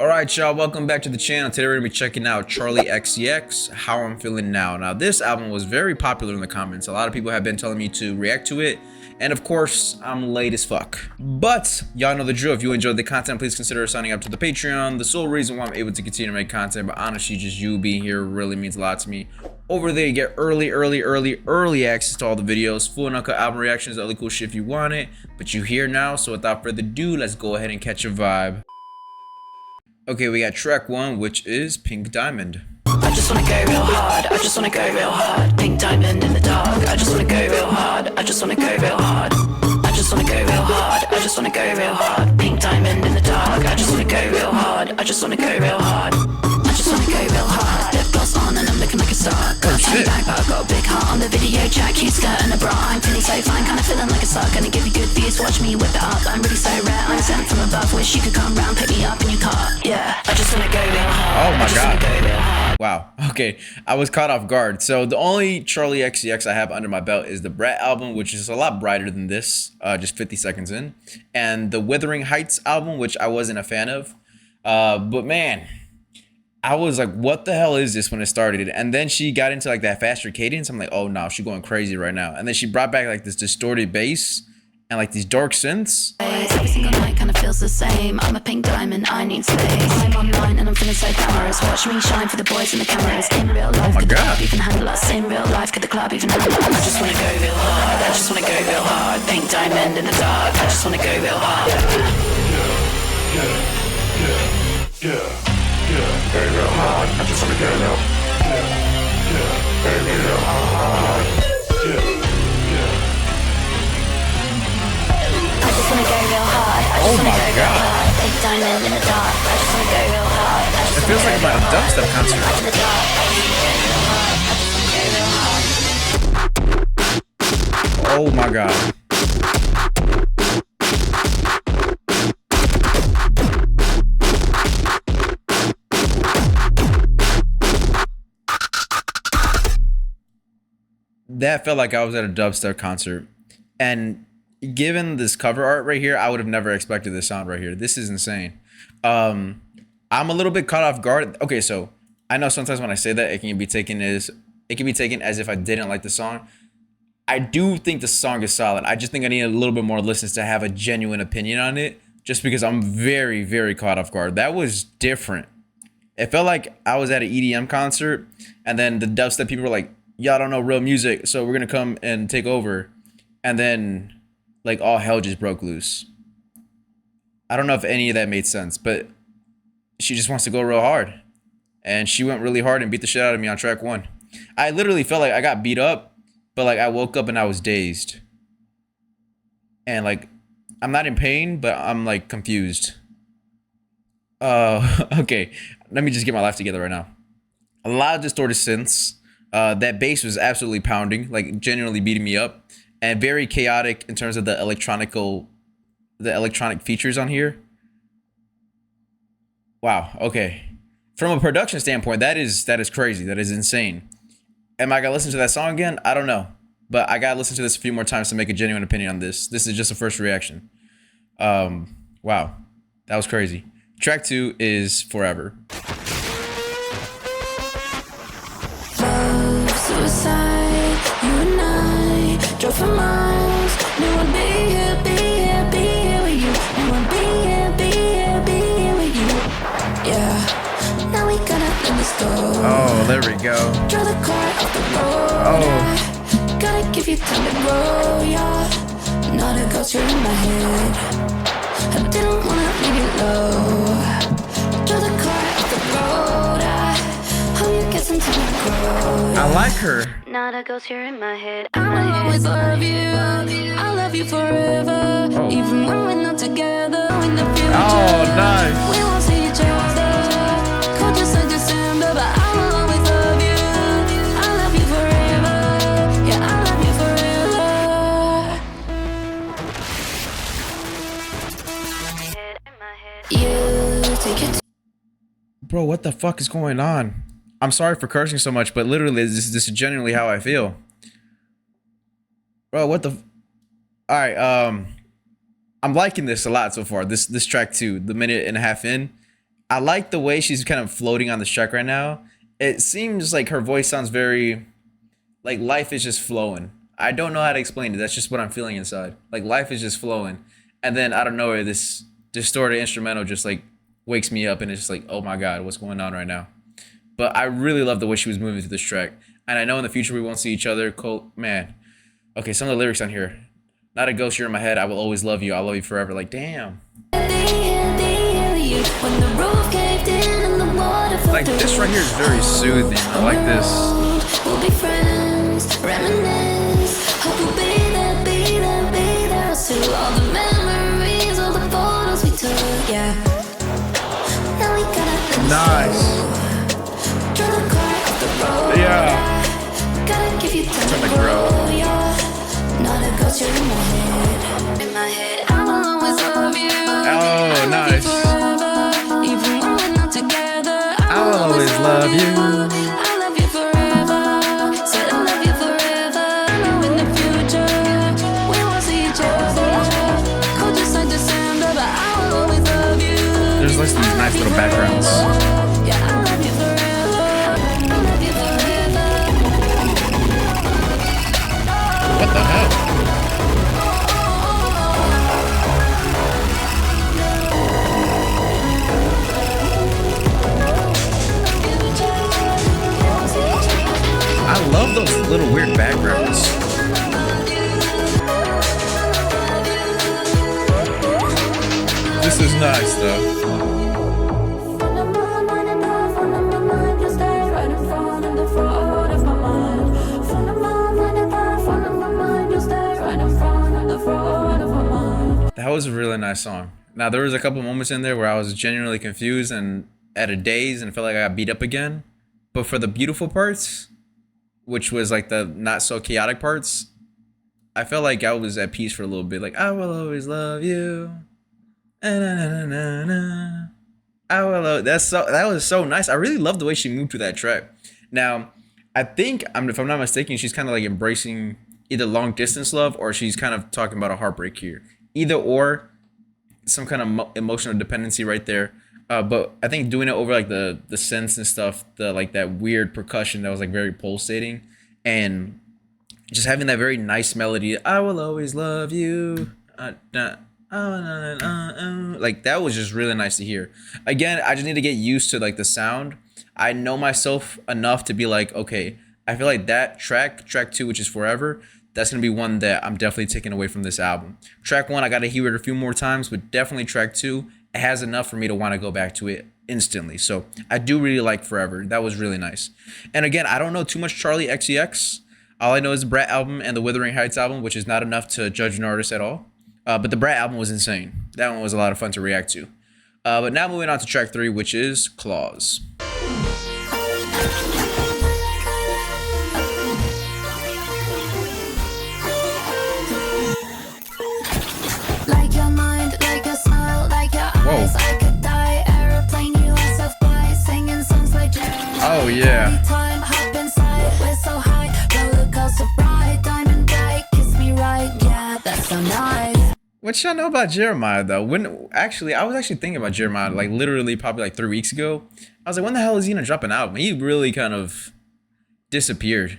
Alright y'all, welcome back to the channel. Today we're going to be checking out Charli XCX, How I'm Feeling Now. Now this album was very popular in the comments. A lot of people have been telling me to react to it. And of course, I'm late as fuck. But y'all know the drill. If you enjoyed the content, please consider signing up to the Patreon. The sole reason why I'm able to continue to make content, but honestly, just you being here really means a lot to me. Over there, you get early access to all the videos, full and uncut album reactions, other cool shit if you want it. But you here now, so without further ado, let's go ahead and catch a vibe. Okay, we got track 1, which is Pink Diamond. I just wanna go real hard, I just wanna go real hard. Pink diamond in the dark, I just wanna go real hard, I just wanna go real hard. I just wanna go real hard, I just wanna go real hard. Pink diamond in the dark, I just wanna go real hard, I just wanna go real hard. I just wanna go real hard. Lip gloss on and I'm looking like a star. Can't turn back, but I've got a big heart on the video chat. Cute skirt and a bra, I'm feeling so fine, kinda feeling like a star. Gonna give you good views, watch me whip it up. I'm really so rare, I'm sent from above. Wish you could come round, pick me up in your car. Yeah, I just wanna go real hard. Oh my god. Go real hard. Wow. Okay, I was caught off guard. So the only Charli XCX I have under my belt is the Brat album, which is a lot brighter than this, just 50 seconds in, and the Wuthering Heights album, which I wasn't a fan of. But man, I was like, what the hell is this when it started? And then she got into like that faster cadence. I'm like, oh no, she's going crazy right now. And then she brought back like this distorted bass and like these dark synths. Every single night kinda feels the same. I'm a pink diamond, I need space. I'm online and I'm feeling so glamorous. Watch me shine for the boys and the cameras. In real life, could the club even handle us? In real life, could the club even handle us? I just wanna go real hard, I just wanna go real hard. Pink diamond in the dark, I just wanna go real hard. Go real hard, I just wanna go real hard. I just wanna go real hard. I just wanna go real hard. Pink diamond in the dark. I just wanna go real hard. It feels like my dubstep concert. In the dark. I just wanna go real hard. I just wanna go real hard. Oh my god. That felt like I was at a dubstep concert. And given this cover art right here, I would have never expected this sound right here. This is insane. I'm a little bit caught off guard. Okay, so I know sometimes when I say that, it can be taken as if I didn't like the song. I do think the song is solid. I just think I need a little bit more listens to have a genuine opinion on it, just because I'm very caught off guard. That was different. It felt like I was at an EDM concert, and then the dubstep people were like, y'all don't know real music, so we're gonna come and take over. And then like all hell just broke loose. I don't know if any of that made sense, but she just wants to go real hard. And she went really hard and beat the shit out of me on track 1. I literally felt like I got beat up, but like I woke up and I was dazed. And like, I'm not in pain, but I'm like confused. Okay, let me just get my life together right now. A lot of distorted synths. That bass was absolutely pounding, like genuinely beating me up, and very chaotic in terms of the electronic features on here. Wow. Okay. From a production standpoint, that is crazy. That is insane. Am I gonna listen to that song again? I don't know, but I gotta listen to this a few more times to make a genuine opinion on this. This is just a first reaction. Wow, that was crazy. Track 2 is Forever. Suicide, you and I drove for miles. No one be here with you. No one be here with you. Yeah, now we gotta let this go. Oh, there we go. Draw the car off the road. Oh, yeah. Gotta give you time to grow, yeah. Not a ghost, you're in my head. I didn't wanna leave you low. Draw the car off the road. I hope you get some time to grow. I like her. Not a ghost here in my head. I will always love you. I love you forever. Oh. Even when we're not together in the future. Oh, nice. We won't see each other. Cold just like December, but I will always love you. I love you forever. Yeah, I love you forever. You take it. Bro, what the fuck is going on? I'm sorry for cursing so much, but literally, this is genuinely how I feel. Bro, what the... Alright, I'm liking this a lot so far. This track 2, the minute and a half in. I like the way she's kind of floating on the track right now. It seems like her voice sounds very like life is just flowing. I don't know how to explain it. That's just what I'm feeling inside. Like life is just flowing. And then out of nowhere, this distorted instrumental just like wakes me up and it's just like, oh my God, what's going on right now? But I really love the way she was moving through this track. And I know in the future we won't see each other. Man. Okay, some of the lyrics on here. Not a ghost, you're in my head. I will always love you. I'll love you forever. Like, damn. Like, this right here is very soothing. I like this. We'll be friends, reminisce. Hope you'll be there too. All the memories, all the photos we took, yeah. Now we gotta nice. Yeah. Gotta give you time to grow, yeah. Not a ghost, you're in my head. In my head, I will always love you. Oh, nice. Even when we're not together, I will always love you. I love you forever. Said I love you forever. I know in the future we won't see each other. Cold just like December, but I will always love you. There's like these nice little backgrounds. Yeah, I love you forever. I love you forever. What the hell? I love those little weird backgrounds. This is nice though. That was a really nice song. Now there was a couple moments in there where I was genuinely confused and at a daze and felt like I got beat up again. But for the beautiful parts, which was like the not so chaotic parts, I felt like I was at peace for a little bit. Like, I will always love you. That was so nice. I really love the way she moved through that track. Now, I think, if I'm not mistaken, she's kind of like embracing either long distance love or she's kind of talking about a heartbreak here. Either or, some kind of emotional dependency right there. But I think doing it over like the synths and stuff, the like that weird percussion that was like very pulsating, and just having that very nice melody. I will always love you. Like that was just really nice to hear. Again, I just need to get used to like the sound. I know myself enough to be like, okay, I feel like that track 2, which is Forever, that's gonna be one that I'm definitely taking away from this album. Track 1, I gotta hear it a few more times, but definitely track 2, it has enough for me to want to go back to it instantly. So I do really like Forever. That was really nice. And again, I don't know too much Charli XCX. All I know is the Brat album and the Wuthering Heights album, which is not enough to judge an artist at all. But the Brat album was insane. That one was a lot of fun to react to. But now moving on to track 3, which is Claws. Whoa. Oh yeah. What y'all know about Jeremiah though? I was actually thinking about Jeremiah like literally probably like 3 weeks ago. I was like, when the hell is he gonna drop an album? He really kind of disappeared.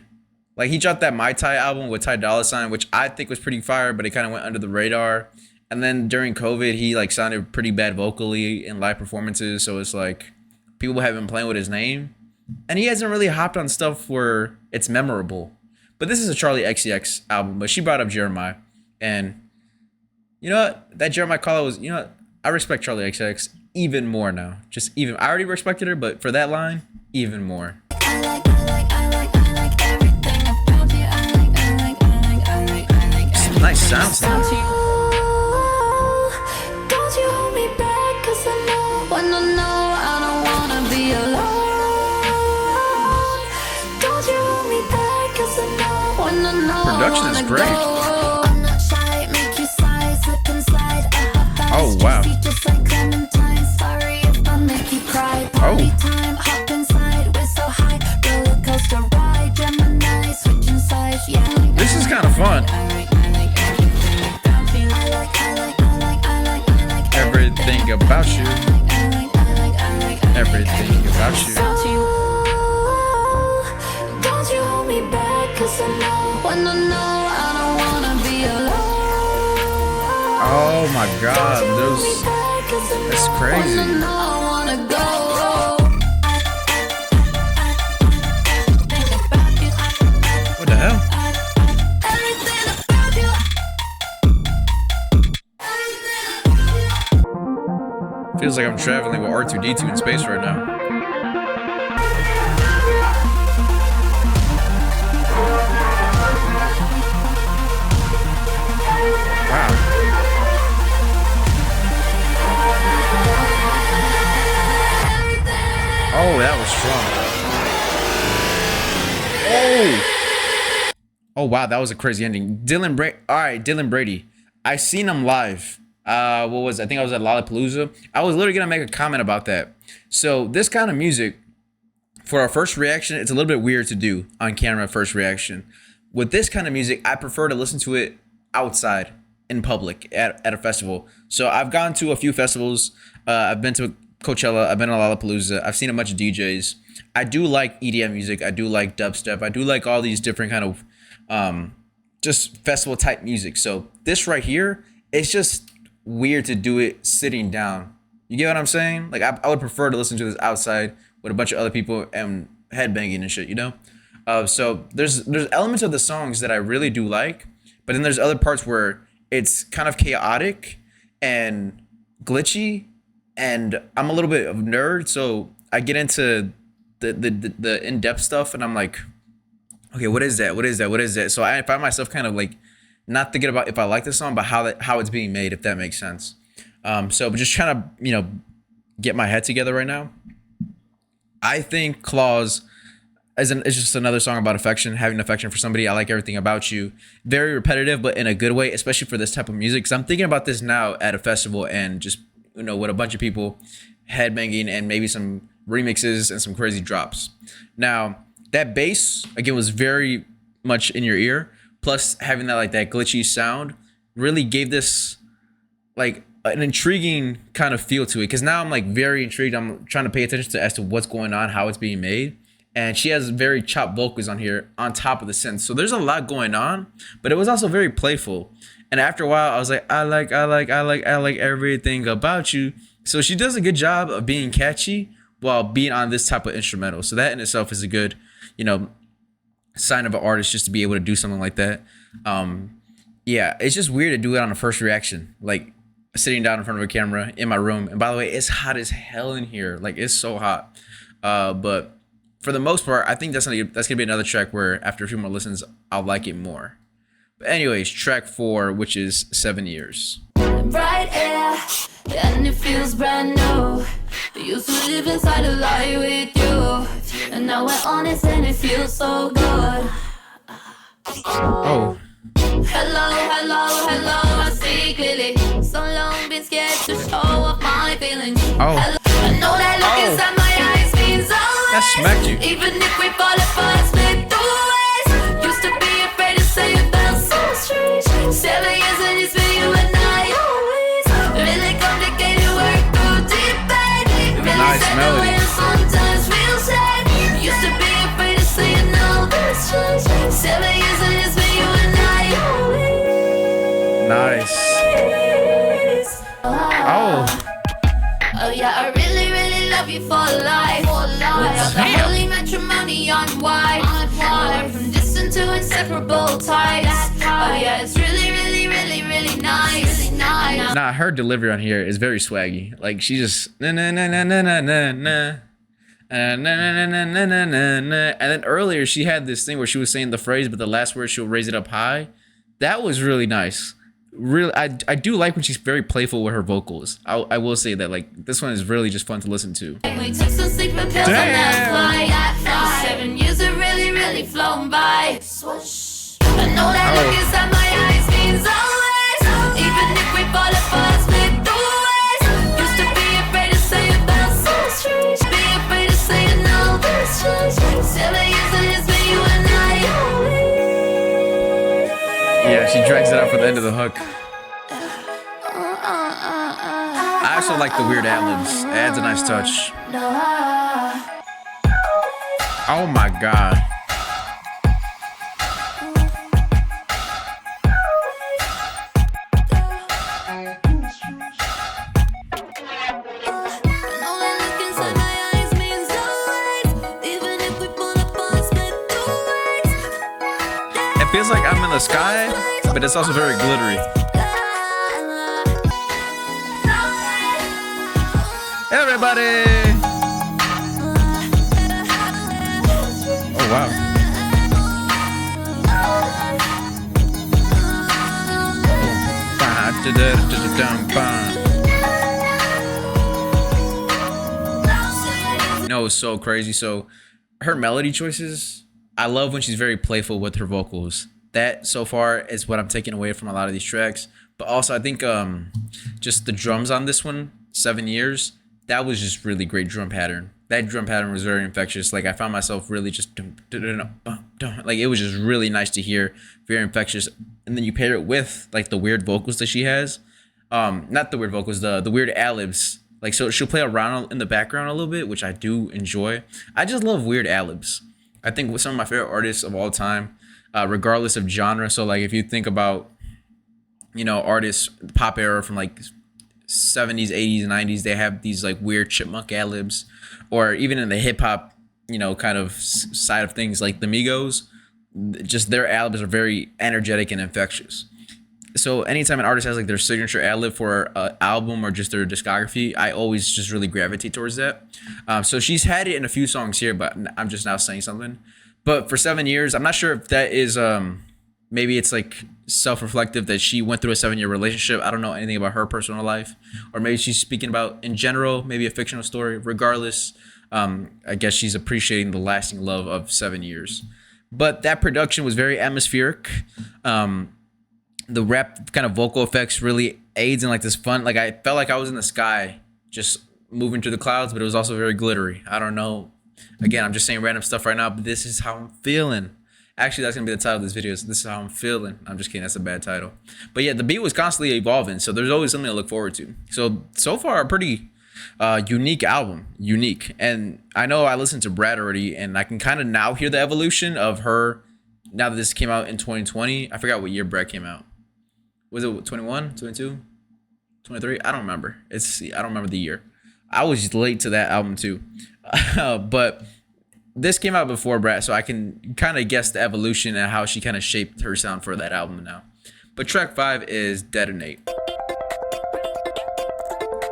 Like he dropped that My Tai album with Ty Dolla $ign, which I think was pretty fire, but it kind of went under the radar. And then during COVID, he like sounded pretty bad vocally in live performances. So it's like people have been playing with his name, and he hasn't really hopped on stuff where it's memorable. But this is a Charli XCX album, but she brought up Jeremiah, and you know what? That Jeremiah call was, you know what? I respect Charli XCX even more now. I already respected her, but for that line, even more. Some nice sounds now. Production is great. Oh wow. Oh. This is kind of fun. Everything about you. everything about you. Don't you hold me back, 'cause I know when I know I don't wanna be alone. Oh my God, that's crazy. I wanna go. What the hell? Feels like I'm traveling with R2-D2 in space right now. Wow. Oh, that was strong. Oh, wow, that was a crazy ending. Dylan Brady. I seen him live. I think I was at Lollapalooza. I was literally gonna make a comment about that. So this kind of music, for our first reaction, it's a little bit weird to do on camera first reaction. With this kind of music, I prefer to listen to it outside in public at a festival. So I've gone to a few festivals. I've been to Coachella. I've been to Lollapalooza. I've seen a bunch of DJs. I do like EDM music. I do like dubstep. I do like all these different kind of just festival type music. So this right here, it's just weird to do it sitting down. You get what I'm saying? Like I would prefer to listen to this outside with a bunch of other people and headbanging and shit, you know? So there's elements of the songs that I really do like, but then there's other parts where it's kind of chaotic and glitchy, and I'm a little bit of a nerd, so I get into the in-depth stuff, and I'm like, okay, what is that? So I find myself kind of like not thinking about if I like the song, but how it's being made, if that makes sense. So just trying to, get my head together right now. I think Claws is just another song about affection, having affection for somebody. I like everything about you. Very repetitive, but in a good way, especially for this type of music. Because I'm thinking about this now at a festival and just, with a bunch of people headbanging and maybe some remixes and some crazy drops. Now, that bass, again, was very much in your ear. Plus having that that glitchy sound really gave this like an intriguing kind of feel to it. Because now I'm like very intrigued. I'm trying to pay attention as to what's going on, how it's being made. And she has very chopped vocals on here on top of the synth. So there's a lot going on, but it was also very playful. And after a while, I was like, I like everything about you. So she does a good job of being catchy while being on this type of instrumental. So that in itself is a good, sign of an artist, just to be able to do something like that. Yeah, it's just weird to do it on a first reaction, like sitting down in front of a camera in my room. And by the way, it's hot as hell in here. Like, it's so hot. But for the most part, I think that's gonna be another track where after a few more listens, I'll like it more. But anyways, track 4, which is 7 Years. Bright air, and it feels brand new. I used to live inside a lie with you, and now we're honest and it feels so good. Oh. Hello, I see clearly. So long been scared to show off my feelings. Oh. Hello, I know that look inside my eyes means always. That smacked you. Even if we fall apart, split two ways. Used to be afraid to say it felt so strange. 7 years and it's been you and I always. Really complicated work through debate. Really Nice sad the melody. way it sometimes feels sad. Used to be afraid to say it, now that's changed. 7 years and it's been you and I always. Nice. Oh. Oh yeah, I really, really love you for life. Without the holy matrimony on white. Learn from distant to inseparable ties. Oh yeah, it's really, really, really, really nice. Nah, her delivery on here is very swaggy. Like, she just na na na na na na na na. Na, na, na, na, na, na, na, na. And then earlier she had this thing where she was saying the phrase, but the last word she'll raise it up high. That was really nice. Really, I do like when she's very playful with her vocals. I will say that, like, this one is really just fun to listen to. We took some sleeping pills on that flight. 7 years have really, really flown by. Swoosh. I know that look inside my eyes means always. Even if we fall apart, split two ways. Used to be afraid to say it felt so strange. Be afraid to say it, now that's changed. 7 years and it's been you and I always. Yeah, she drags it out for the end of the hook. I also like the weird ad-libs. It adds a nice touch. Oh my god. It feels like I'm in the sky, but it's also very glittery. Everybody! Oh wow. No, it's so crazy. So her melody choices, I love when she's very playful with her vocals. That so far is what I'm taking away from a lot of these tracks. But also I think just the drums on this one, 7 years, that was just really great drum pattern. That drum pattern was very infectious. Like I found myself really just like it was just really nice to hear, very infectious. And then you pair it with like the weird vocals that she has. Not the weird vocals, the weird ad-libs. Like so she'll play around in the background a little bit, which I do enjoy. I just love weird ad-libs. I think with some of my favorite artists of all time, regardless of genre. So like if you think about, you know, artists, pop era from like 70s, 80s, 90s, they have these like weird chipmunk ad-libs, or even in the hip hop, you know, kind of side of things, like the Migos, just their ad-libs are very energetic and infectious. So anytime an artist has like their signature ad-lib for an album or just their discography, I always just really gravitate towards that. So she's had it in a few songs here, but I'm just now saying something. But for 7 years, I'm not sure if that is maybe it's like self-reflective that she went through a 7-year relationship. I don't know anything about her personal life, or maybe she's speaking about in general, maybe a fictional story. Regardless, I guess she's appreciating the lasting love of 7 years. But that production was very atmospheric. The rap kind of vocal effects really aids in like this fun, like I felt like I was in the sky just moving through the clouds, but it was also very glittery. I don't know. Again, I'm just saying random stuff right now, but this is how I'm feeling. Actually, that's gonna be the title of this video. So this is how I'm feeling. I'm just kidding. That's a bad title. But yeah, the beat was constantly evolving, so there's always something to look forward to. So far, a pretty unique album. Unique. And I know I listened to Brad already, and I can kind of now hear the evolution of her now that this came out in 2020. I forgot what year Brad came out. Was it 21, 22, 23? I don't remember. I don't remember the year. I was late to that album too. But this came out before Brad, so I can kind of guess the evolution and how she kind of shaped her sound for that album now. But track 5 is Detonate.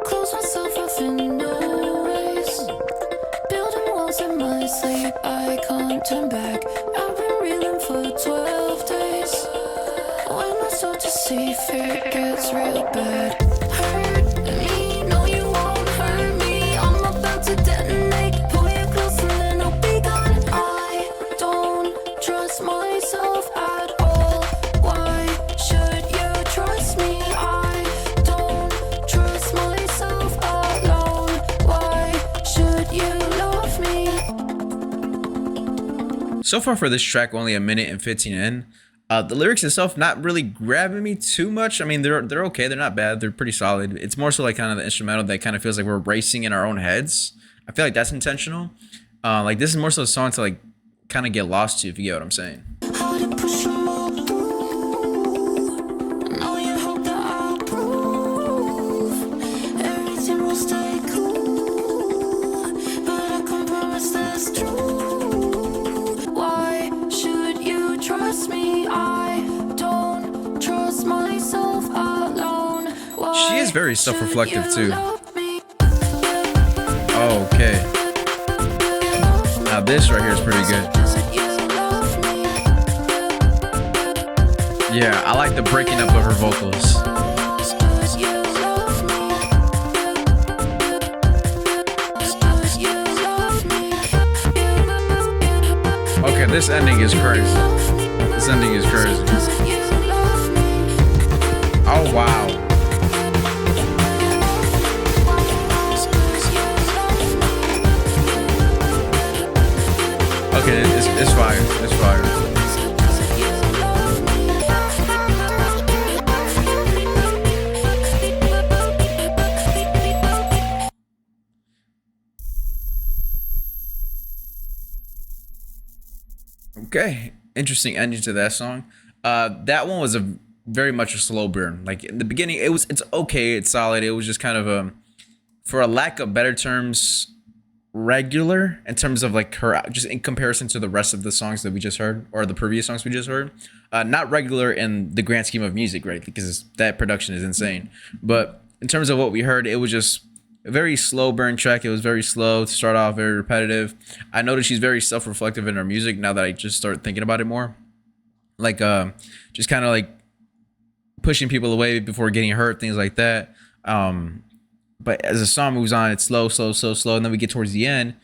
Close myself off in noise, building walls in my sleep. I can't turn back. I've been reeling for 12 days. When I start to see fear, it gets real bad. Hurt me, no you won't hurt me. I'm about to detonate. Pull you close and then I'll be gone. I don't trust myself at all. Why should you trust me? I don't trust myself alone. Why should you love me? So far for this track, only a minute and 15 in. The lyrics itself not really grabbing me too much. I mean, they're okay. They're not bad. They're pretty solid. It's more so like kind of the instrumental that kind of feels like we're racing in our own heads. I feel like that's intentional. Like this is more so a song to like kind of get lost to, if you get what I'm saying. How to push 'em all through. Know you hope that I'll prove everything will stay cool, but I can't promise that's true. Why should you trust me? I don't trust myself alone. Why She is very self-reflective should you too. love me? Okay. Now this right here is pretty good. You love me. Yeah, I like the breaking up of her vocals. You love me. You love me. Okay, this ending is crazy. This ending is crazy. Oh wow. Okay, it's fire. It's fire. Okay, interesting ending to that song. That one was a very much a slow burn. Like in the beginning, it's okay, it's solid. It was just kind of for a lack of better terms, regular in terms of like her, just in comparison to the rest of the songs that we just heard or the previous songs we just heard. Not regular in the grand scheme of music, right? Because that production is insane. But in terms of what we heard, it was just a very slow burn track. It was very slow to start off, very repetitive. I noticed she's very self-reflective in her music now that I just start thinking about it more. Like just kind of like pushing people away before getting hurt, things like that. But as the song moves on, it's slow, and then we get towards the end,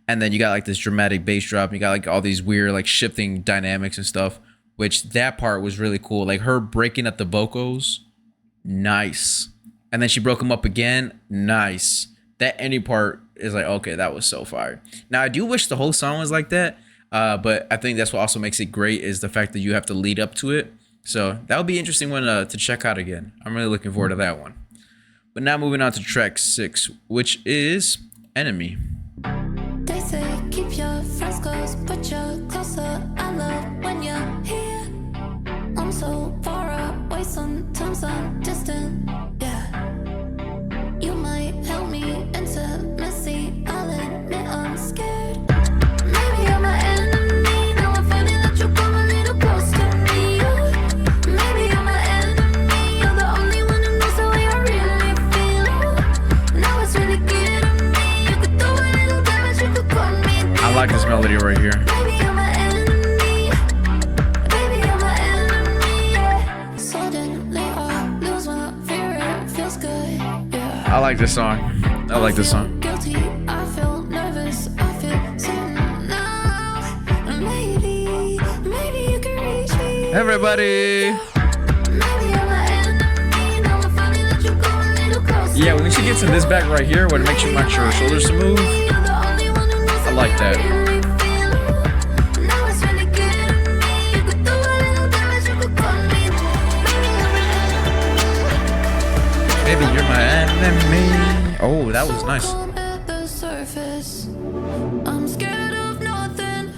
and then you got like this dramatic bass drop, and you got like all these weird like shifting dynamics and stuff, which that part was really cool. Like her breaking up the vocals, nice. And then she broke them up again, nice. That ending part is like, okay, that was so fire. Now I do wish the whole song was like that, but I think that's what also makes it great is the fact that you have to lead up to it. So that would be interesting one to check out again. I'm really looking forward to that one. But now moving on to track 6, which is Enemy. They say keep your friends close, but you're closer. I love when you're here. I'm so far away, sometimes I'm distant. Yeah, you might help me intimacy. I'll admit I'm scared. Maybe you're my enemy. Now I'm finding that you come a little close to me. Maybe you're my enemy. You're the only one who knows the way I really feel. Now it's really getting me. You could do a little damage, you could cut me down. I like this melody right here. Baby, you're my enemy. Baby, you're my enemy. Yeah. Suddenly I lose my fear. It feels good. Yeah. I like this song. I like this song. Guilty, I feel nervous, I feel certain now. Maybe you can reach me. Everybody. Maybe you're my enemy. Now I'm finding that you go a little closer. Yeah, when she gets in this back right here, when it makes you want your shoulders to move, I like that. Now it's really getting me. You could do a little damage, you could cut me down. Baby, you're my enemy. Oh, that was nice. At the surface, I'm scared of nothing.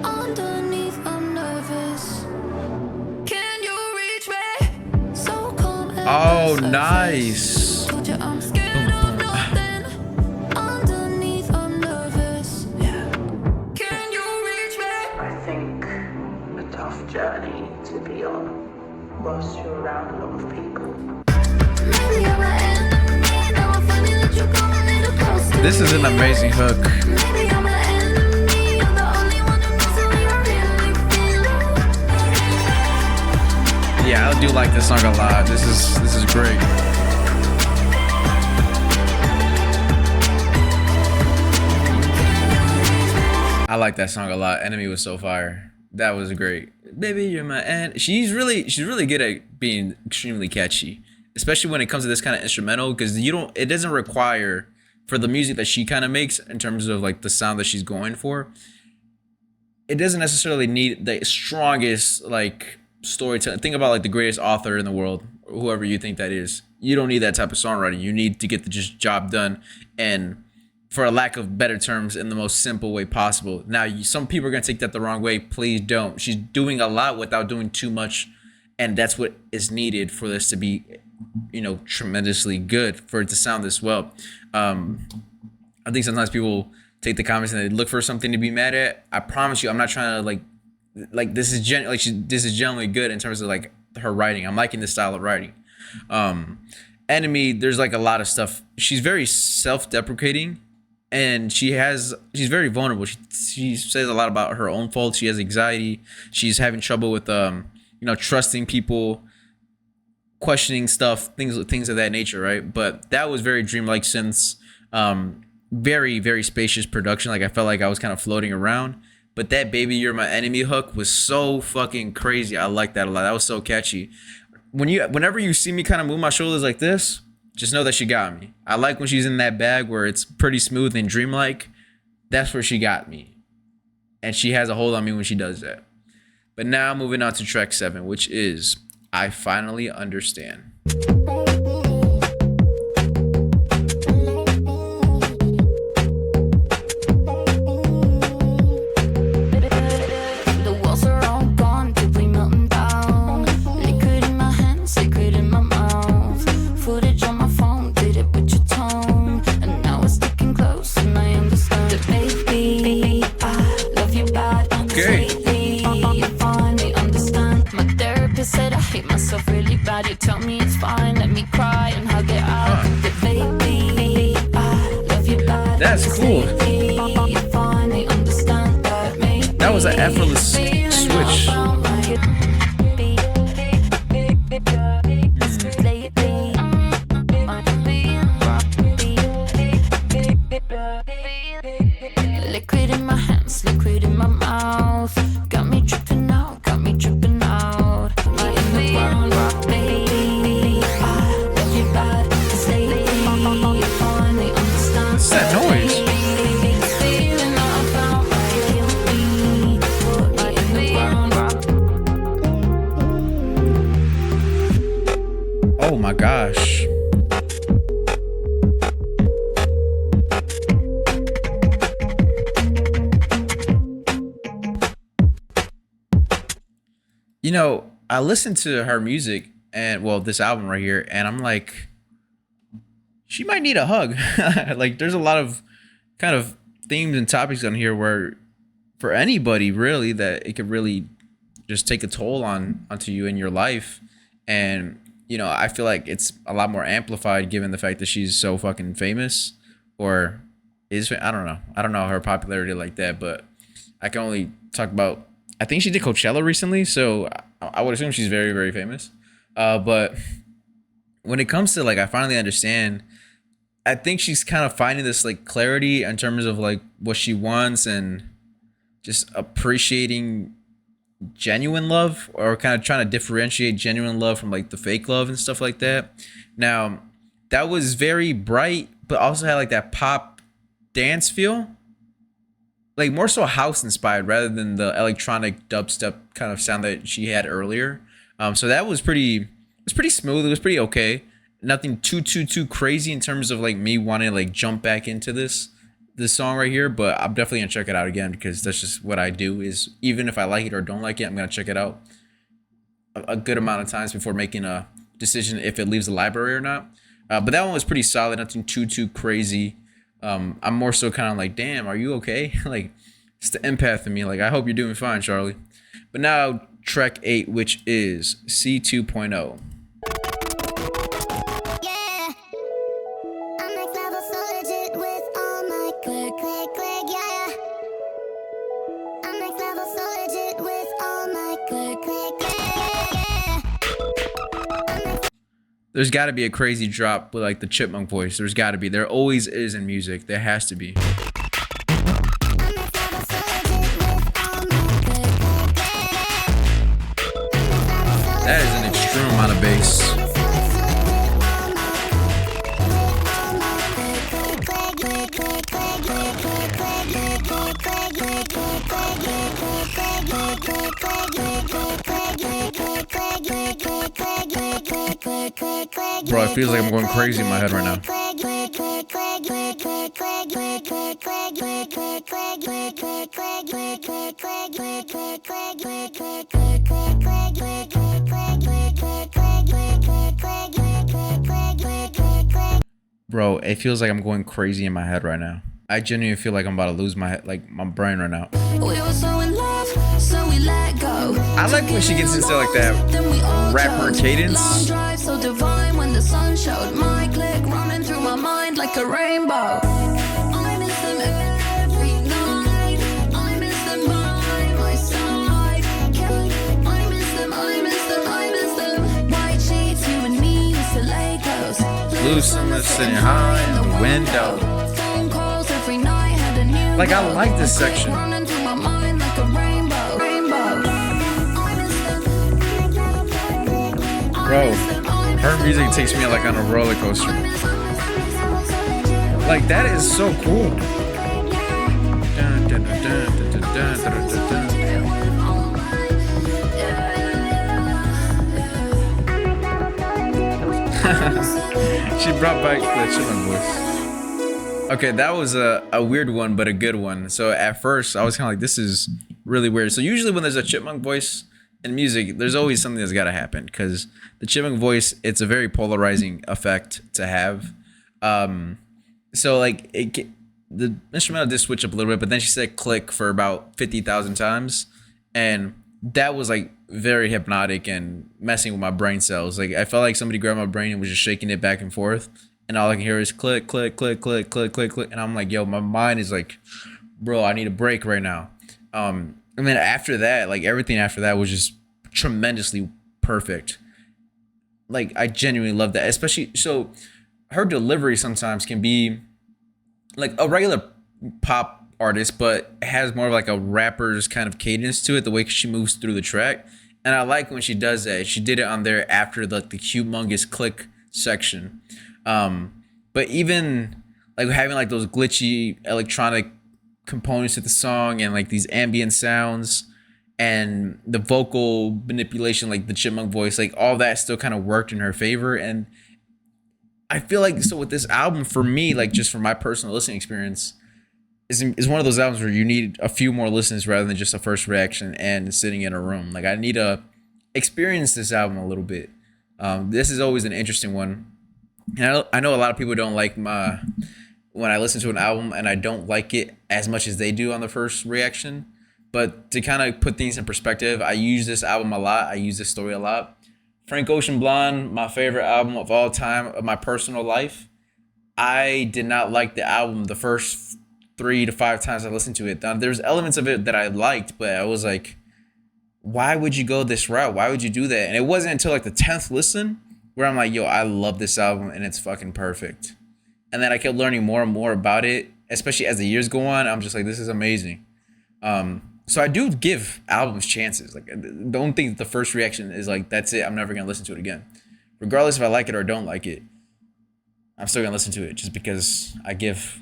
Underneath, I'm nervous. Can you reach me? So calm at Oh, the surface. nice. Told you I'm scared of nothing. Underneath, I'm nervous. Yeah. Can you reach me? I think a tough journey to be on whilst you're around a lot of people. Maybe you're my enemy. Now I'm finding that you come a little closer. This is an amazing hook. Maybe you're my enemy. You're the only one who knows the way I really feel. Yeah, I do like this song a lot. This is great. I like that song a lot. Enemy was so fire. That was great. Baby, you're my end. She's really good at being extremely catchy, especially when it comes to this kind of instrumental, because it doesn't require for the music that she kind of makes in terms of like the sound that she's going for. It doesn't necessarily need the strongest like storytelling. Think about like the greatest author in the world, or whoever you think that is. You don't need that type of songwriting. You need to get the just job done, and for a lack of better terms, in the most simple way possible. Now, some people are gonna take that the wrong way. Please don't. She's doing a lot without doing too much, and that's what is needed for this to be, tremendously good, for it to sound this well. I think sometimes people take the comments and they look for something to be mad at. I promise you, I'm not trying to like this is this is generally good in terms of like her writing. I'm liking this style of writing. Enemy, there's like a lot of stuff. She's very self-deprecating, and she's very vulnerable. She says a lot about her own faults. She has anxiety. She's having trouble with trusting people, questioning stuff, things of that nature, right? But that was very dreamlike synths. Very, very spacious production. Like I felt like I was kind of floating around. But that "Baby You're My Enemy" hook was so fucking crazy. I like that a lot. That was so catchy. Whenever you see me kind of move my shoulders like this, just know that she got me. I like when she's in that bag where it's pretty smooth and dreamlike. That's where she got me. And she has a hold on me when she does that. But now moving on to track 7, which is I Finally Understand. The world cool. That was an effortless switch. Liquid in my hands, liquid in my mouth. Got me tripping out, got me tripping out. My in the ground, baby. I love you bad, 'cause lately you finally understand. What's that noise? Feeling that I found me. Put me in the ground. Oh my gosh. You know, I listened to her music and well, this album right here, and I'm like, she might need a hug. Like, there's a lot of kind of themes and topics on here where, for anybody really, that it could really just take a toll onto you in your life. And you know, I feel like it's a lot more amplified given the fact that she's so fucking famous, or is, I don't know. I don't know her popularity like that, but I can only talk about, I think she did Coachella recently, so I would assume she's very, very famous. But when it comes to like, I finally understand, I think she's kind of finding this like clarity in terms of like what she wants and just appreciating genuine love, or kind of trying to differentiate genuine love from like the fake love and stuff like that. Now, that was very bright, but also had like that pop dance feel. Like more so house inspired rather than the electronic dubstep kind of sound that she had earlier. So that was pretty smooth. It was pretty okay. Nothing too crazy in terms of like me wanting to like jump back into this song right here, but I'm definitely gonna check it out again because that's just what I do. Is even if I like it or don't like it, I'm gonna check it out a good amount of times before making a decision if it leaves the library or not. But that one was pretty solid. Nothing too crazy. I'm more so kind of like, damn, are you okay? Like, it's the empath in me. Like, I hope you're doing fine, Charli. But now track 8, which is C 2.0. Yeah, I'm next level so legit with all my click, yeah. I'm next level so legit with all my click, yeah. There's got to be a crazy drop with like the chipmunk voice. There's got to be. There always is in music. There has to be. That is an extreme amount of bass. Bro, it feels like I'm going crazy in my head right now. Bro, it feels like I'm going crazy in my head right now. I genuinely feel like I'm about to lose my head, like my brain right now. We were so in love, so we let go. I like when she gets into like that rapper cadence. Drive so divine when the sun showed my click running through my mind like a rainbow. I miss them every night. I miss them by my side. I miss them, I miss them, I miss them. White sheets, you and me used to Legos. Loose and sitting high in the window. Phone calls every night, had a new Like, I like this section. running through my mind like a rainbow. Bro, her music takes me like on a roller coaster. Like, that is so cool. Dun, dun, dun, dun, dun, dun, dun, dun, dun. She brought back the chillin' voice. Okay, that was a weird one, but a good one. So at first, I was kind of like, this is really weird. So usually when there's a chipmunk voice in music, there's always something that's got to happen, because the chipmunk voice, it's a very polarizing effect to have. So like the instrumental did switch up a little bit, but then she said click for about 50,000 times, and that was like very hypnotic and messing with my brain cells. Like, I felt like somebody grabbed my brain and was just shaking it back and forth, and all I can hear is click, click, click, click, click, click, click, and I'm like, yo, my mind is like, bro, I need a break right now. And then after that, like everything after that was just tremendously perfect. Like I genuinely love that, especially so her delivery sometimes can be like a regular pop artist, but has more of like a rapper's kind of cadence to it, the way she moves through the track. And I like when she does that. She did it on there after the humongous click section. But even like having like those glitchy electronic components to the song and like these ambient sounds and the vocal manipulation, like the chipmunk voice, like all that still kind of worked in her favor. And I feel like, so with this album, for me, like just from my personal listening experience, is one of those albums where you need a few more listens rather than just a first reaction and sitting in a room. Like I need to experience this album a little bit. This is always an interesting one. And I know a lot of people don't like when I listen to an album and I don't like it as much as they do on the first reaction. But to kind of put things in perspective, I use this album a lot. I use this story a lot. Frank Ocean Blonde, my favorite album of all time of my personal life. I did not like the album the first 3 to 5 times I listened to it. There's elements of it that I liked, but I was like, why would you go this route? Why would you do that? And it wasn't until like the 10th listen where I'm like, yo, I love this album and it's fucking perfect. And then I kept learning more and more about it, especially as the years go on. I'm just like, this is amazing. So I do give albums chances. Like, don't think the first reaction is like, that's it, I'm never gonna listen to it again. Regardless if I like it or don't like it, I'm still gonna listen to it just because I give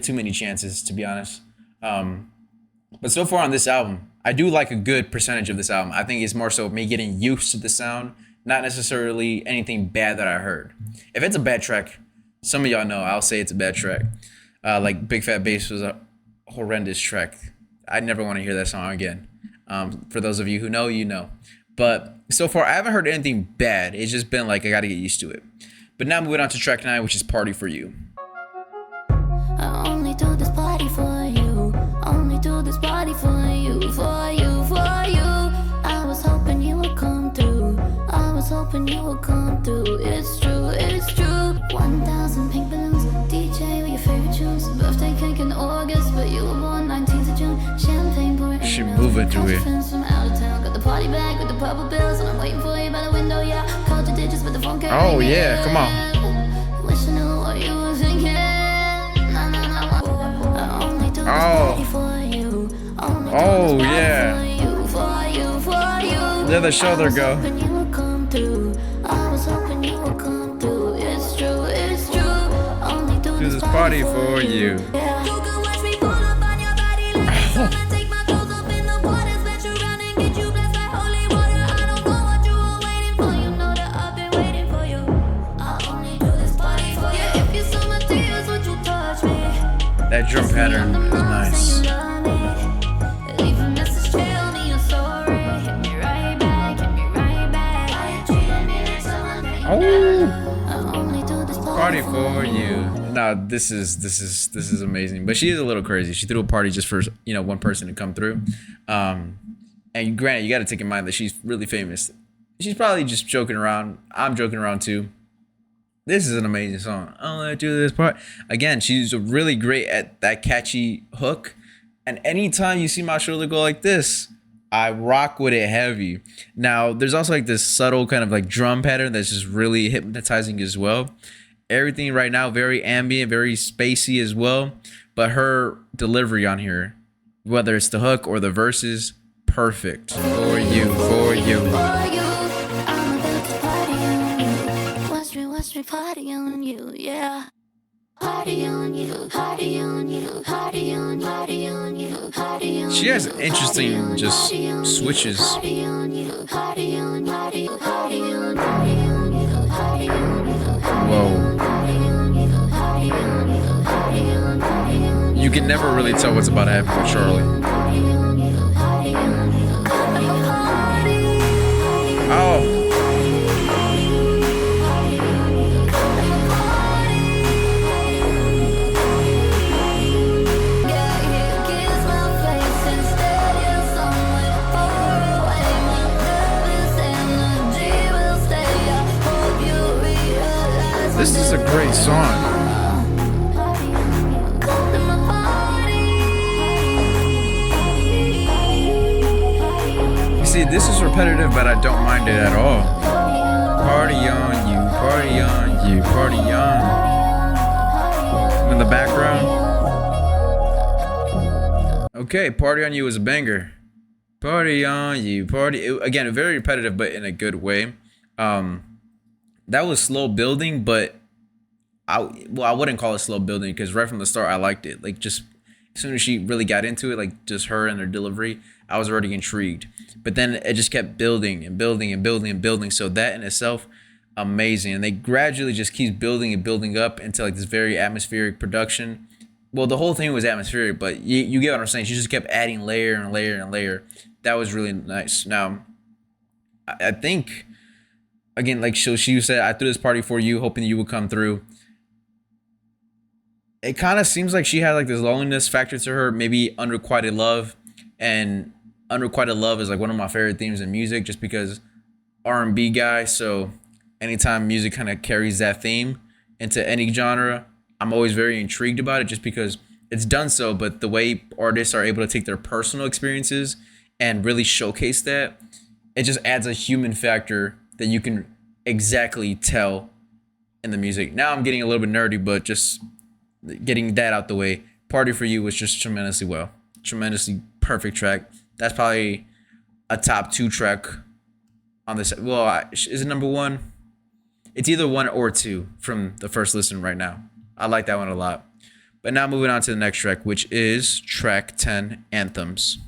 too many chances, to be honest. But so far on this album, I do like a good percentage of this album. I think it's more so me getting used to the sound, not necessarily anything bad that I heard. If it's a bad track, some of y'all know I'll say it's a bad track. Like Big Fat Bass was a horrendous track. I never want to hear that song again. For those of you who know, you know. But so far, I haven't heard anything bad. It's just been like, I got to get used to it. But now moving on to track 9, which is Party For You. I only do this party for you. Only do this party for you, for you, for you. I was hoping you would come through. I was hoping you would come through. It's true, it's true. 1,000 pink balloons. DJ with your favorite tunes. Birthday cake in August, but you were born 19th of June. Champagne pouring. She moving through it. From out of town. Got the party bag with the purple bills, and I'm waiting for you by the window. Yeah, called your digits, but the phone can't Oh ring yeah, it. come on. Wish I knew what you were thinking. Oh yeah. Let the shoulder go. Do this party for you. That drum pattern is nice. Oh, party for you. Nah, this is amazing. But she is a little crazy. She threw a party just for, you know, one person to come through. And granted, you got to take in mind that she's really famous. She's probably just joking around. I'm joking around too. This is an amazing song. I want to do this part. Again, she's really great at that catchy hook. And anytime you see my shoulder go like this, I rock with it heavy. Now, there's also like this subtle kind of like drum pattern that's just really hypnotizing as well. Everything right now, very ambient, very spacey as well. But her delivery on here, whether it's the hook or the verses, perfect. For you, for you. Party on you, yeah. Party on you, party on you, party on you, party on you, party on you. She has interesting just switches. Whoa. You can never really tell what's about to happen with Charli. Oh. This is a great song. You see, this is repetitive, but I don't mind it at all. Party on you, party on you, party on. In the background. Okay, Party on You is a banger. Party on you, party. Again, very repetitive, but in a good way. That was slow building, but I wouldn't call it slow building because right from the start I liked it. Like just as soon as she really got into it, like just her and her delivery, I was already intrigued. But then it just kept building and building and building and building. So that in itself, amazing. And they gradually just keep building and building up into like this very atmospheric production. Well, the whole thing was atmospheric, but you get what I'm saying. She just kept adding layer and layer and layer. That was really nice. Now, I think, again, like she said, I threw this party for you, hoping you would come through. It kind of seems like she had like this loneliness factor to her, maybe unrequited love. And unrequited love is like one of my favorite themes in music, just because R&B guy. So anytime music kind of carries that theme into any genre, I'm always very intrigued about it just because it's done so. But the way artists are able to take their personal experiences and really showcase that, it just adds a human factor that you can exactly tell in the music. Now I'm getting a little bit nerdy, but just getting that out the way. Party for You was just tremendously perfect track. That's probably a top 2 track on this. Well, is it number 1? It's either 1 or 2 from the first listen right now. I like that one a lot. But now moving on to the next track, which is track 10, Anthems.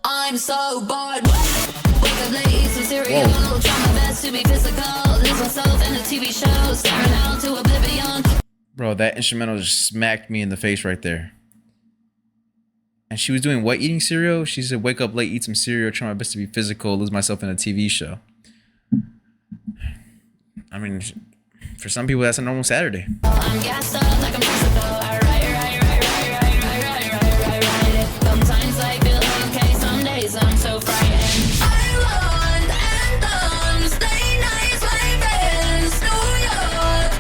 I'm so bored. Wake up late, eat some cereal. Try my best to be physical. Lose myself in a TV show. Staring out to oblivion. Bro, that instrumental just smacked me in the face right there. And she was doing what, eating cereal? She said, wake up late, eat some cereal, try my best to be physical, lose myself in a TV show. I mean, for some people, that's a normal Saturday. I'm gassed up like I'm physical. I write. Sometimes I feel okay, some days I'm so frightened. I want anthems, stay nice like friends. New York,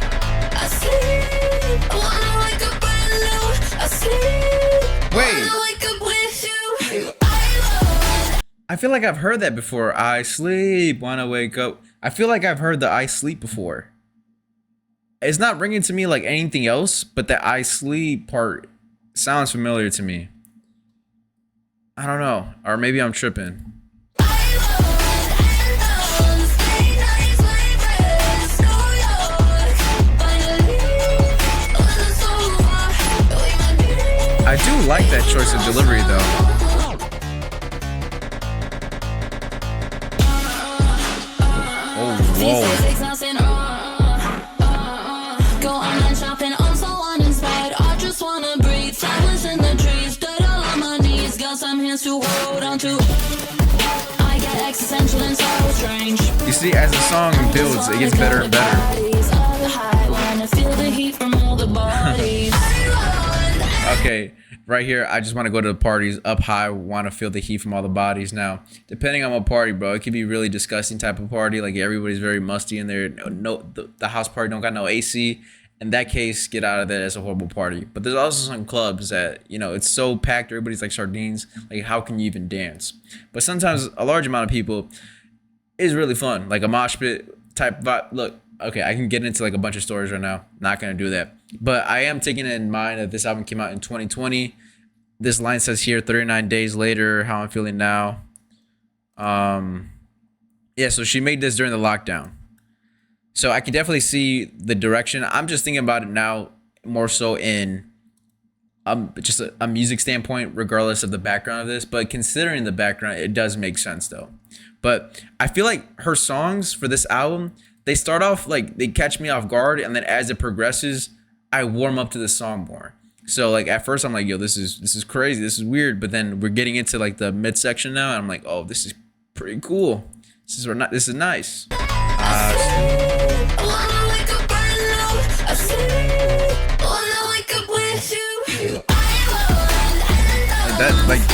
I sleep. I wanna wake up brand new. I sleep. Wait. I I feel like I've heard that before. I sleep, wanna wake up. I feel like I've heard the I sleep before. It's not ringing to me like anything else, but the I sleep part sounds familiar to me. I don't know, or maybe I'm tripping. I do like that choice of delivery though. Whoa. Go online shopping, I'm so uninspired. I just wanna breathe. Flowers in the trees, dirt all on my knees. Got some hands to hold on to. I get existential and so strange. You see, as the song builds, it gets better and better. Okay, right here, I just want to go to the parties up high, want to feel the heat from all the bodies. Now, depending on what party, bro, it could be really disgusting type of party, like everybody's very musty in there. The house party don't got no AC. In that case, get out of there. That's a horrible party. But there's also some clubs that, you know, it's so packed, everybody's like sardines. Like, how can you even dance? But sometimes a large amount of people is really fun, like a mosh pit type vibe. Look, okay, I can get into like a bunch of stories right now. Not gonna do that. But I am taking it in mind that this album came out in 2020. This line says here, 39 days later, how I'm feeling now. Yeah, so she made this during the lockdown. So I can definitely see the direction. I'm just thinking about it now more so in just a music standpoint, regardless of the background of this. But considering the background, it does make sense though. But I feel like her songs for this album, they start off like they catch me off guard, and then as it progresses, I warm up to the song more. So like at first I'm like, yo, this is crazy, this is weird, but then we're getting into like the midsection now, and I'm like, oh, this is pretty cool. This is nice.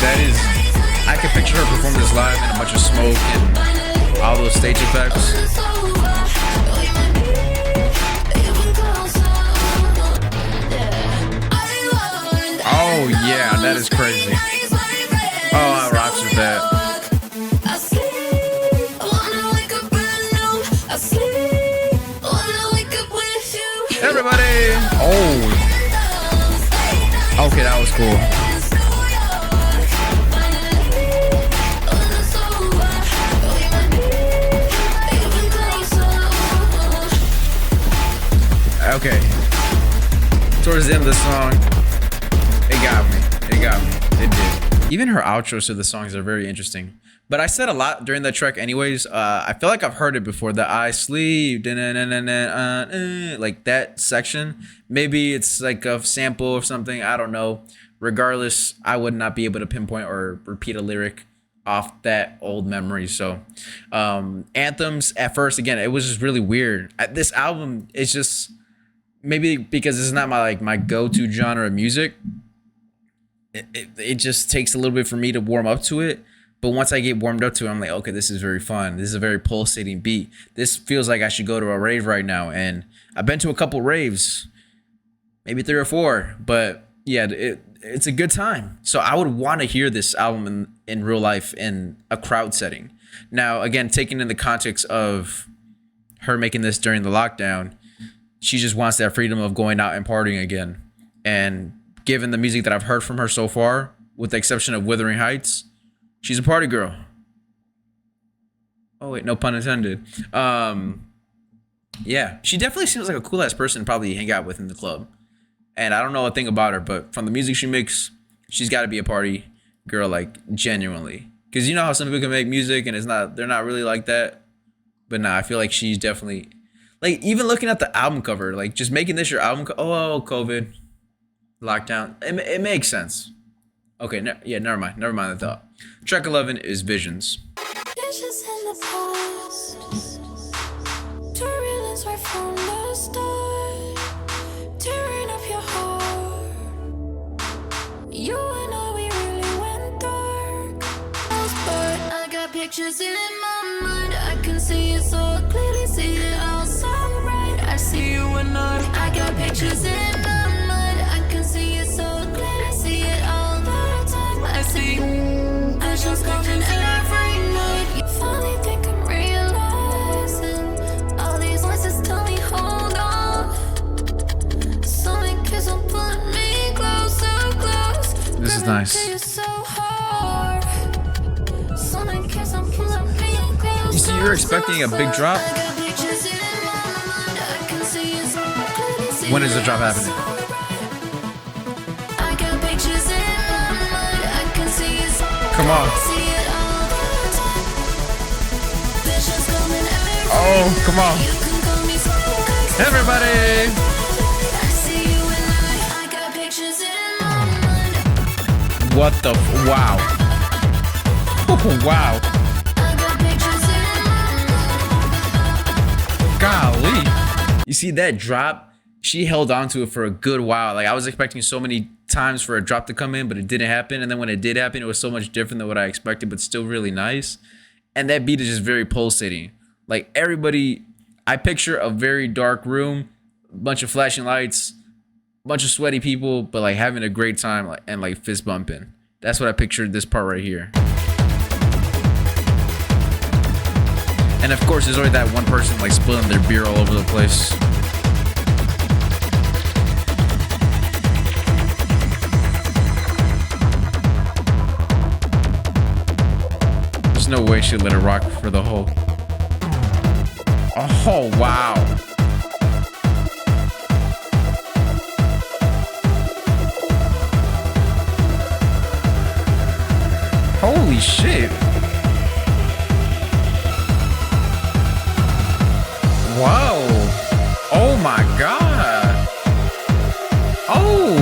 That is I could picture her perform this live in a bunch of smoke and all those stage effects. Oh yeah, that is crazy. Oh, I rocks with that. Everybody! Oh! Okay, that was cool. Okay. Towards the end of the song, it got me. It got me. It did. Even her outros to the songs are very interesting. But I said a lot during that track anyways. I feel like I've heard it before. The I sleep, like that section. Maybe it's like a sample or something. I don't know. Regardless, I would not be able to pinpoint or repeat a lyric off that old memory. So anthems at first, again, it was just really weird. This album is just, maybe because this is not my go-to genre of music, it just takes a little bit for me to warm up to it. But once I get warmed up to it, I'm like, okay, this is very fun. This is a very pulsating beat. This feels like I should go to a rave right now. And I've been to a couple raves, maybe 3 or 4. But yeah, it's a good time. So I would want to hear this album in real life in a crowd setting. Now, again, taking in the context of her making this during the lockdown, she just wants that freedom of going out and partying again. And given the music that I've heard from her so far, with the exception of Wuthering Heights, she's a party girl. Oh wait, no pun intended. Yeah, she definitely seems like a cool ass person to probably hang out with in the club. And I don't know a thing about her, but from the music she makes, she's got to be a party girl, like genuinely. Because you know how some people can make music and they're not really like that. But nah, I feel like she's definitely, like, even looking at the album cover, like just making this your album. Oh, COVID, lockdown. It makes sense. Okay, never mind the thought. Track 11 is Visions. Visions in the past, to realize right from the start, tearing up your heart. You and I, we really went dark. But I got pictures in my mind. I can see it so clearly, see it all so right. I see you and I got pictures in my mind. I can see it so clearly, see it all the time. I see visions coming every night. You finally think I'm realizing all these voices tell me hold on. So many kids will put me close, so close. This is nice. You see, you're expecting a big drop. When is the drop happening? Come on. Oh, come on. Everybody. What the wow. Oh, wow. Golly. You see that drop? She held on to it for a good while. Like, I was expecting so many times for a drop to come in, but it didn't happen. And then when it did happen, it was so much different than what I expected, but still really nice. And that beat is just very pulsating. Like, everybody, I picture a very dark room, a bunch of flashing lights, a bunch of sweaty people, but like having a great time, like, and like fist bumping. That's what I pictured this part right here. And of course, there's always that one person like spilling their beer all over the place. There's no way she'd let it rock for the whole. Oh, wow. Holy shit. Whoa. Oh my God. Oh.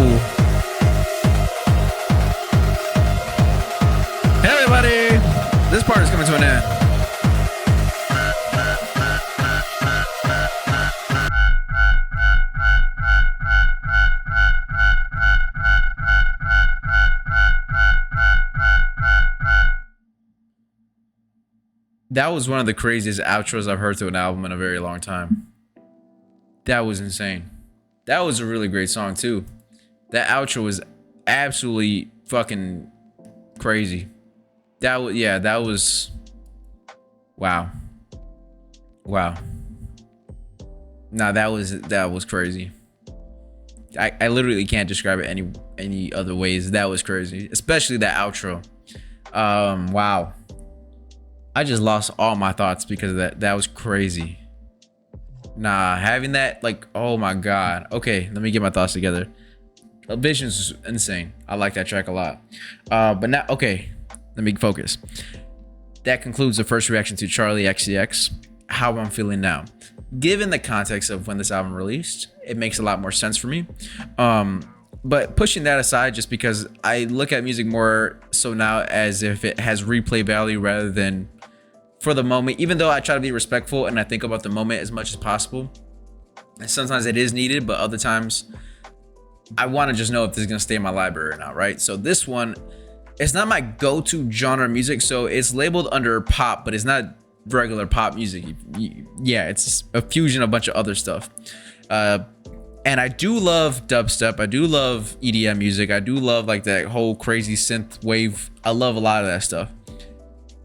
Hey everybody. This part is coming to an end. That was one of the craziest outros I've heard to an album in a very long time. That was insane. That was a really great song too. That outro was absolutely fucking crazy. That was wow. Wow. Nah, that was crazy. I literally can't describe it any other ways. That was crazy, especially that outro. Wow. I just lost all my thoughts because of that. That was crazy. Nah, having that, like, oh my god. Okay, let me get my thoughts together. Visions is insane. I like that track a lot. But now, okay, let me focus. That concludes the first reaction to Charli XCX. How I'm feeling now. Given the context of when this album released, it makes a lot more sense for me. But pushing that aside, just because I look at music more so now as if it has replay value rather than for the moment, even though I try to be respectful and I think about the moment as much as possible. And sometimes it is needed, but other times I want to just know if this is going to stay in my library or not, right? So this one, it's not my go-to genre music, so it's labeled under pop, but it's not regular pop music. Yeah, it's a fusion of a bunch of other stuff. And I do love dubstep. I do love EDM music. I do love like that whole crazy synth wave. I love a lot of that stuff.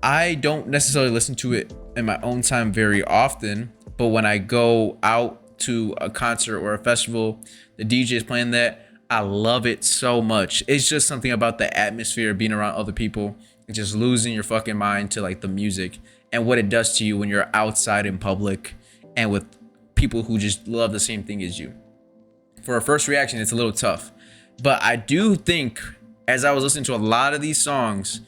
I don't necessarily listen to it in my own time very often, but when I go out to a concert or a festival, the DJ is playing that, I love it so much. It's just something about the atmosphere, being around other people, and just losing your fucking mind to like the music and what it does to you when you're outside in public and with people who just love the same thing as you. For a first reaction, it's a little tough, but I do think as I was listening to a lot of these songs,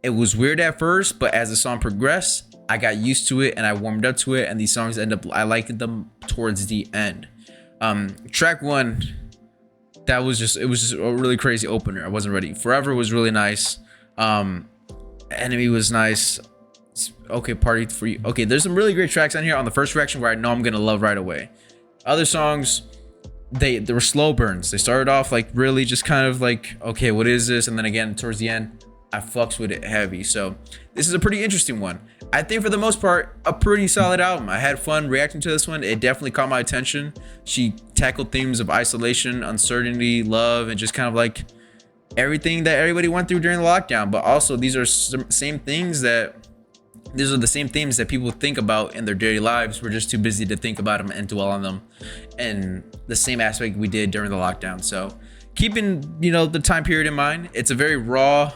it was weird at first, but as the song progressed, I got used to it and I warmed up to it, and these songs I liked them towards the end. Track 1, it was just a really crazy opener. I wasn't ready. Forever was really nice. Enemy was nice. Okay, Party for You. Okay, there's some really great tracks on here on the first reaction where I know I'm gonna love right away. Other songs, they were slow burns. They started off like really just kind of like, okay, what is this? And then again towards the end, I fucks with it heavy. So this is a pretty interesting one. I think for the most part, a pretty solid album. I had fun reacting to this one. It definitely caught my attention. She tackled themes of isolation, uncertainty, love, and just kind of like everything that everybody went through during the lockdown. But also these are the same themes that people think about in their daily lives. We're just too busy to think about them and dwell on them. And the same aspect we did during the lockdown. So keeping, the time period in mind, it's a very raw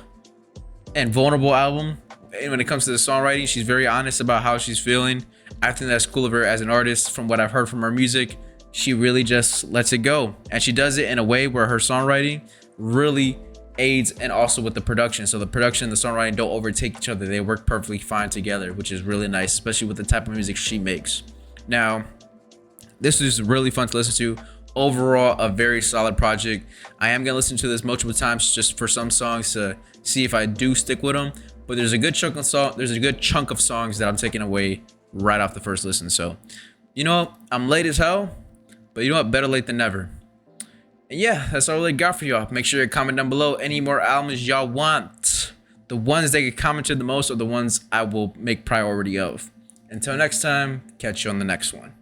and vulnerable album. And when it comes to the songwriting, she's very honest about how she's feeling. I think that's cool of her as an artist. From what I've heard from her music, she really just lets it go. And she does it in a way where her songwriting really aids and also with the production. So the production and the songwriting don't overtake each other. They work perfectly fine together, which is really nice, especially with the type of music she makes. Now, this is really fun to listen to. Overall, a very solid project. I am gonna listen to this multiple times just for some songs to see if I do stick with them. But there's a good chunk of songs that I'm taking away right off the first listen. So, I'm late as hell, but you know what? Better late than never. And yeah, that's all I really got for y'all. Make sure you comment down below any more albums y'all want. The ones that get commented the most are the ones I will make priority of. Until next time, catch you on the next one.